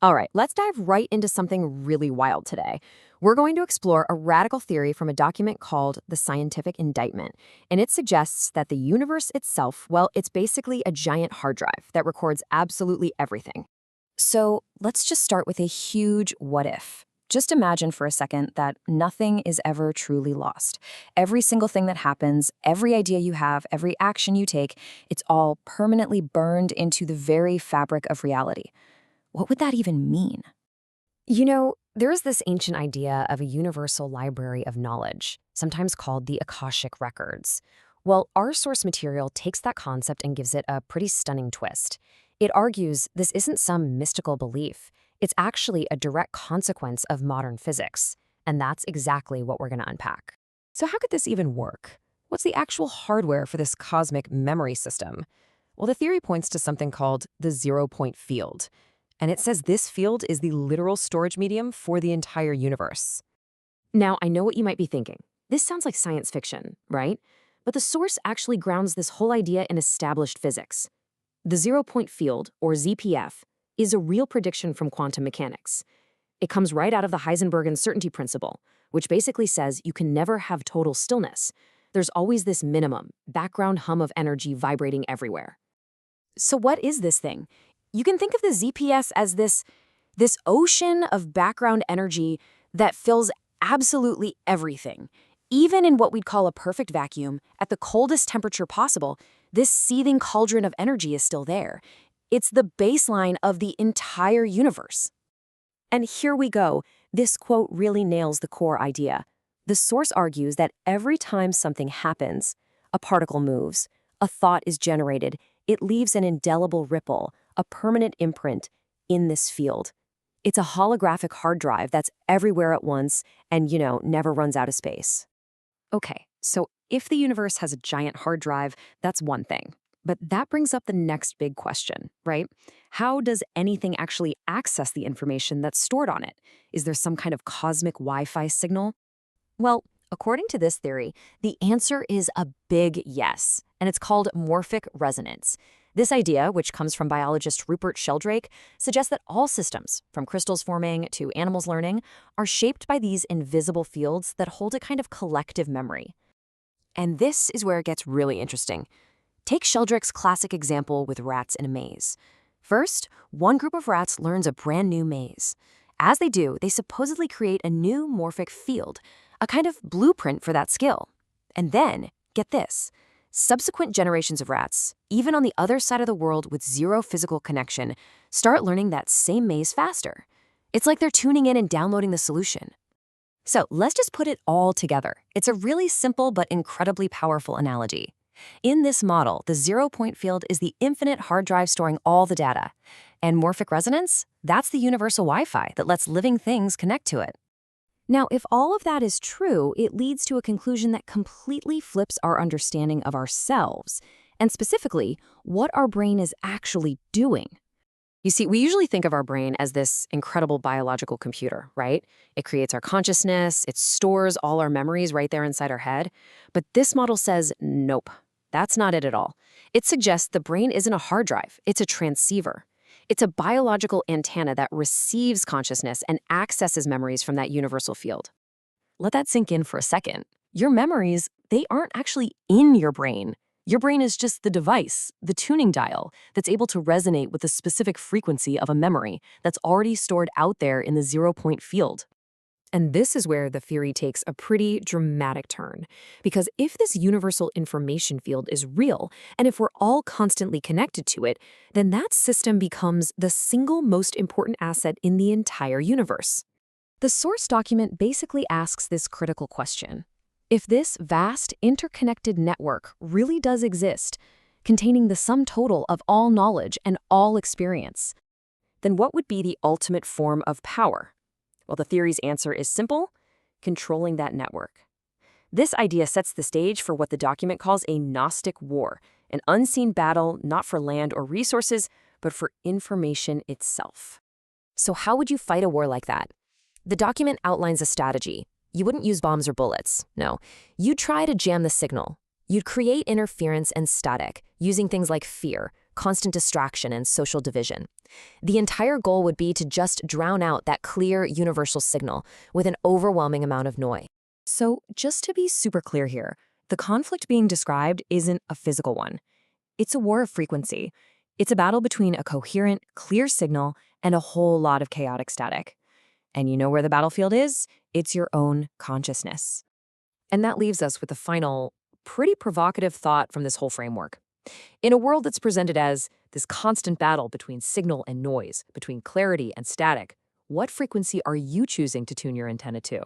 All right, let's dive right into something really wild today. We're going to explore a radical theory from a document called the Scientific Indictment, and it suggests that the universe itself, well, it's basically a giant hard drive that records absolutely everything. So let's just start with a huge what if. Just imagine for a second that nothing is ever truly lost. Every single thing that happens, every idea you have, every action you take, it's all permanently burned into the very fabric of reality. What would that even mean? There is this ancient idea of a universal library of knowledge, sometimes called the Akashic Records. Well, our source material takes that concept and gives it a pretty stunning twist. It argues this isn't some mystical belief. It's actually a direct consequence of modern physics. And that's exactly what we're going to unpack. So how could this even work? What's the actual hardware for this cosmic memory system? Well, the theory points to something called the zero-point field. And it says this field is the literal storage medium for the entire universe. Now, I know what you might be thinking. This sounds like science fiction, right? But the source actually grounds this whole idea in established physics. The zero-point field, or ZPF, is a real prediction from quantum mechanics. It comes right out of the Heisenberg uncertainty principle, which basically says you can never have total stillness. There's always this minimum, background hum of energy vibrating everywhere. So what is this thing? You can think of the ZPS as this ocean of background energy that fills absolutely everything. Even in what we'd call a perfect vacuum, at the coldest temperature possible, this seething cauldron of energy is still there. It's the baseline of the entire universe. And here we go. This quote really nails the core idea. The source argues that every time something happens, a particle moves, a thought is generated, it leaves an indelible ripple, a permanent imprint in this field. It's a holographic hard drive that's everywhere at once and, never runs out of space. Okay, so if the universe has a giant hard drive, that's one thing. But that brings up the next big question, right? How does anything actually access the information that's stored on it? Is there some kind of cosmic Wi-Fi signal? Well, according to this theory, the answer is a big yes, and it's called Morphic Resonance. This idea, which comes from biologist Rupert Sheldrake, suggests that all systems, from crystals forming to animals learning, are shaped by these invisible fields that hold a kind of collective memory. And this is where it gets really interesting. Take Sheldrake's classic example with rats in a maze. First, one group of rats learns a brand new maze. As they do, they supposedly create a new morphic field, a kind of blueprint for that skill. And then, get this, subsequent generations of rats, even on the other side of the world with zero physical connection, start learning that same maze faster. It's like they're tuning in and downloading the solution. So let's just put it all together. It's a really simple but incredibly powerful analogy. In this model, the zero-point field is the infinite hard drive storing all the data. And morphic resonance? That's the universal Wi-Fi that lets living things connect to it. Now, if all of that is true, it leads to a conclusion that completely flips our understanding of ourselves, and specifically, what our brain is actually doing. You see, we usually think of our brain as this incredible biological computer, right? It creates our consciousness, it stores all our memories right there inside our head. But this model says, nope, that's not it at all. It suggests the brain isn't a hard drive, it's a transceiver. It's a biological antenna that receives consciousness and accesses memories from that universal field. Let that sink in for a second. Your memories, they aren't actually in your brain. Your brain is just the device, the tuning dial, that's able to resonate with the specific frequency of a memory that's already stored out there in the zero-point field. And this is where the theory takes a pretty dramatic turn. Because if this universal information field is real, and if we're all constantly connected to it, then that system becomes the single most important asset in the entire universe. The source document basically asks this critical question. If this vast, interconnected network really does exist, containing the sum total of all knowledge and all experience, then what would be the ultimate form of power? Well, the theory's answer is simple: controlling that network. This idea sets the stage for what the document calls a Gnostic War, an unseen battle not for land or resources, but for information itself. So how would you fight a war like that? The document outlines a strategy. You wouldn't use bombs or bullets. No, you'd try to jam the signal. You'd create interference and static, using things like fear, constant distraction, and social division. The entire goal would be to just drown out that clear, universal signal with an overwhelming amount of noise. So, just to be super clear here, the conflict being described isn't a physical one. It's a war of frequency. It's a battle between a coherent, clear signal and a whole lot of chaotic static. And you know where the battlefield is? It's your own consciousness. And that leaves us with a final, pretty provocative thought from this whole framework. In a world that's presented as this constant battle between signal and noise, between clarity and static, what frequency are you choosing to tune your antenna to?